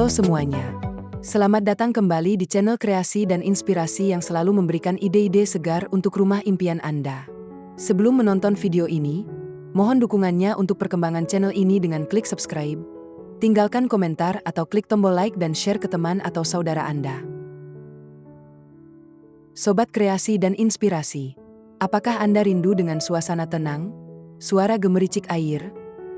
Halo semuanya. Selamat datang kembali di channel kreasi dan inspirasi yang selalu memberikan ide-ide segar untuk rumah impian Anda. Sebelum menonton video ini, mohon dukungannya untuk perkembangan channel ini dengan klik subscribe, tinggalkan komentar atau klik tombol like dan share ke teman atau saudara Anda. Sobat kreasi dan inspirasi, apakah Anda rindu dengan suasana tenang, suara gemericik air,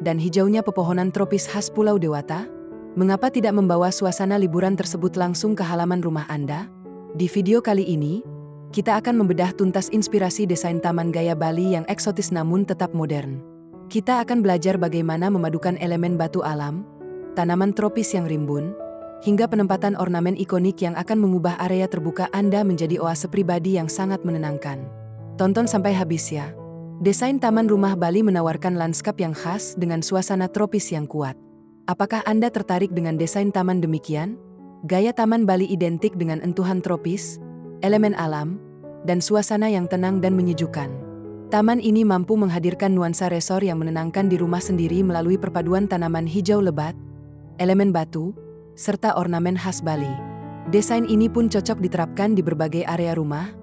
dan hijaunya pepohonan tropis khas Pulau Dewata? Mengapa tidak membawa suasana liburan tersebut langsung ke halaman rumah Anda? Di video kali ini, kita akan membedah tuntas inspirasi desain taman gaya Bali yang eksotis namun tetap modern. Kita akan belajar bagaimana memadukan elemen batu alam, tanaman tropis yang rimbun, hingga penempatan ornamen ikonik yang akan mengubah area terbuka Anda menjadi oase pribadi yang sangat menenangkan. Tonton sampai habis ya. Desain taman rumah Bali menawarkan lanskap yang khas dengan suasana tropis yang kuat. Apakah Anda tertarik dengan desain taman demikian? Gaya taman Bali identik dengan entuhan tropis, elemen alam, dan suasana yang tenang dan menyejukkan. Taman ini mampu menghadirkan nuansa resor yang menenangkan di rumah sendiri melalui perpaduan tanaman hijau lebat, elemen batu, serta ornamen khas Bali. Desain ini pun cocok diterapkan di berbagai area rumah,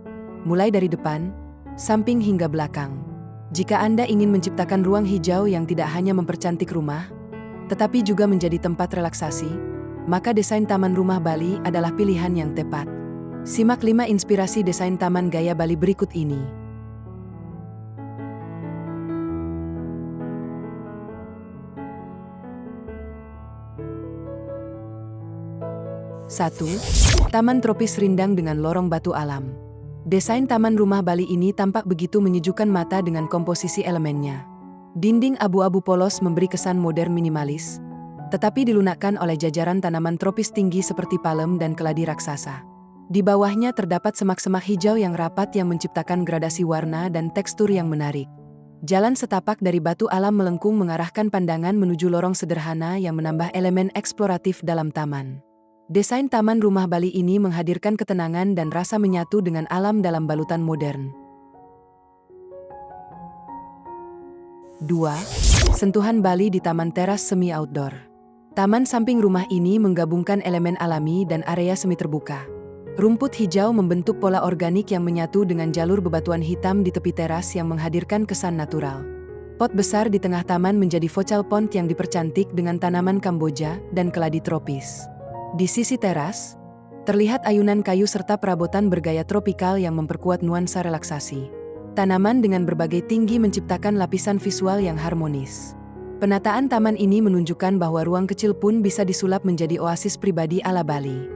mulai dari depan, samping hingga belakang. Jika Anda ingin menciptakan ruang hijau yang tidak hanya mempercantik rumah, tetapi juga menjadi tempat relaksasi, maka desain taman rumah Bali adalah pilihan yang tepat. Simak 5 inspirasi desain taman gaya Bali berikut ini. Satu, Taman tropis rindang dengan lorong batu alam. Desain taman rumah Bali ini tampak begitu menyejukkan mata dengan komposisi elemennya. Dinding abu-abu polos memberi kesan modern minimalis, tetapi dilunakkan oleh jajaran tanaman tropis tinggi seperti palem dan keladi raksasa. Di bawahnya terdapat semak-semak hijau yang rapat yang menciptakan gradasi warna dan tekstur yang menarik. Jalan setapak dari batu alam melengkung mengarahkan pandangan menuju lorong sederhana yang menambah elemen eksploratif dalam taman. Desain taman rumah Bali ini menghadirkan ketenangan dan rasa menyatu dengan alam dalam balutan modern. 2. Sentuhan Bali di taman teras semi outdoor. Taman samping rumah ini menggabungkan elemen alami dan area semi terbuka. Rumput hijau membentuk pola organik yang menyatu dengan jalur bebatuan hitam di tepi teras yang menghadirkan kesan natural. Pot besar di tengah taman menjadi focal pond yang dipercantik dengan tanaman Kamboja dan keladi tropis. Di sisi teras, terlihat ayunan kayu serta perabotan bergaya tropikal yang memperkuat nuansa relaksasi. Tanaman dengan berbagai tinggi menciptakan lapisan visual yang harmonis. Penataan taman ini menunjukkan bahwa ruang kecil pun bisa disulap menjadi oasis pribadi ala Bali.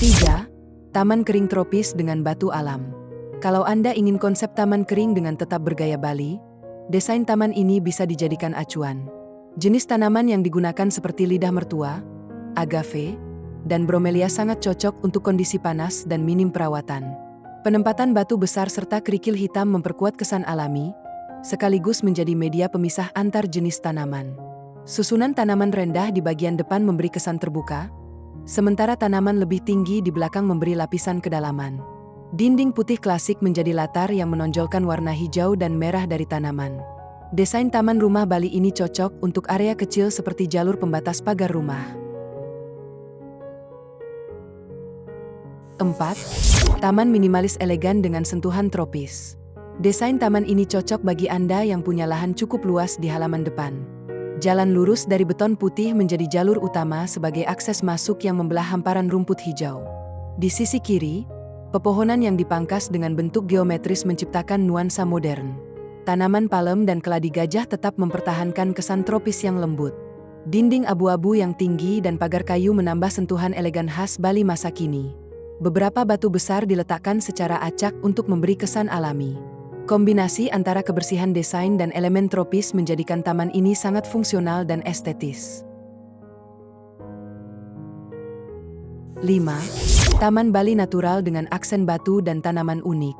3. Taman kering tropis dengan batu alam. Kalau Anda ingin konsep taman kering dengan tetap bergaya Bali, desain taman ini bisa dijadikan acuan. Jenis tanaman yang digunakan seperti lidah mertua, agave, dan bromelia sangat cocok untuk kondisi panas dan minim perawatan. Penempatan batu besar serta kerikil hitam memperkuat kesan alami, sekaligus menjadi media pemisah antar jenis tanaman. Susunan tanaman rendah di bagian depan memberi kesan terbuka, sementara tanaman lebih tinggi di belakang memberi lapisan kedalaman. Dinding putih klasik menjadi latar yang menonjolkan warna hijau dan merah dari tanaman. Desain taman rumah Bali ini cocok untuk area kecil seperti jalur pembatas pagar rumah. 4. Taman minimalis elegan dengan sentuhan tropis. Desain taman ini cocok bagi Anda yang punya lahan cukup luas di halaman depan. Jalan lurus dari beton putih menjadi jalur utama sebagai akses masuk yang membelah hamparan rumput hijau. Di sisi kiri, pepohonan yang dipangkas dengan bentuk geometris menciptakan nuansa modern. Tanaman palem dan keladi gajah tetap mempertahankan kesan tropis yang lembut. Dinding abu-abu yang tinggi dan pagar kayu menambah sentuhan elegan khas Bali masa kini. Beberapa batu besar diletakkan secara acak untuk memberi kesan alami. Kombinasi antara kebersihan desain dan elemen tropis menjadikan taman ini sangat fungsional dan estetis. 5. Taman Bali natural dengan aksen batu dan tanaman unik.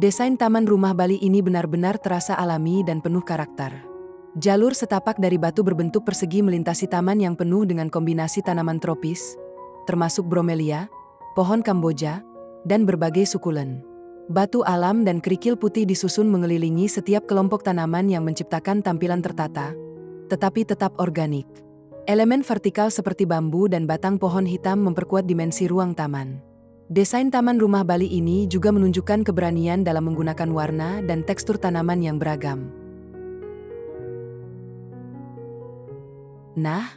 Desain taman rumah Bali ini benar-benar terasa alami dan penuh karakter. Jalur setapak dari batu berbentuk persegi melintasi taman yang penuh dengan kombinasi tanaman tropis, termasuk bromelia, pohon Kamboja, dan berbagai sukulen. Batu alam dan kerikil putih disusun mengelilingi setiap kelompok tanaman yang menciptakan tampilan tertata, tetapi tetap organik. Elemen vertikal seperti bambu dan batang pohon hitam memperkuat dimensi ruang taman. Desain taman rumah Bali ini juga menunjukkan keberanian dalam menggunakan warna dan tekstur tanaman yang beragam. Nah,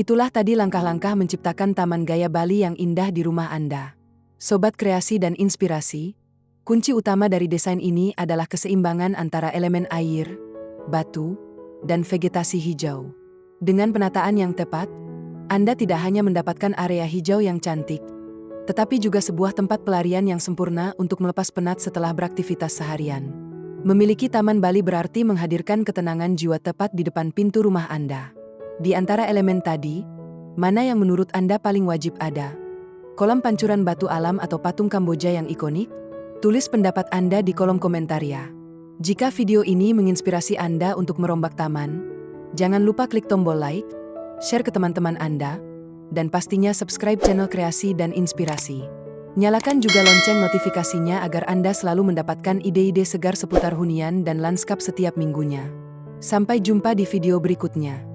itulah tadi langkah-langkah menciptakan taman gaya Bali yang indah di rumah Anda. Sobat kreasi dan inspirasi, kunci utama dari desain ini adalah keseimbangan antara elemen air, batu, dan vegetasi hijau. Dengan penataan yang tepat, Anda tidak hanya mendapatkan area hijau yang cantik, tetapi juga sebuah tempat pelarian yang sempurna untuk melepas penat setelah beraktivitas seharian. Memiliki taman Bali berarti menghadirkan ketenangan jiwa tepat di depan pintu rumah Anda. Di antara elemen tadi, mana yang menurut Anda paling wajib ada? Kolam pancuran batu alam atau patung Kamboja yang ikonik? Tulis pendapat Anda di kolom komentar ya. Jika video ini menginspirasi Anda untuk merombak taman, jangan lupa klik tombol like, share ke teman-teman Anda, dan pastinya subscribe channel Kreasi dan Inspirasi. Nyalakan juga lonceng notifikasinya agar Anda selalu mendapatkan ide-ide segar seputar hunian dan lanskap setiap minggunya. Sampai jumpa di video berikutnya.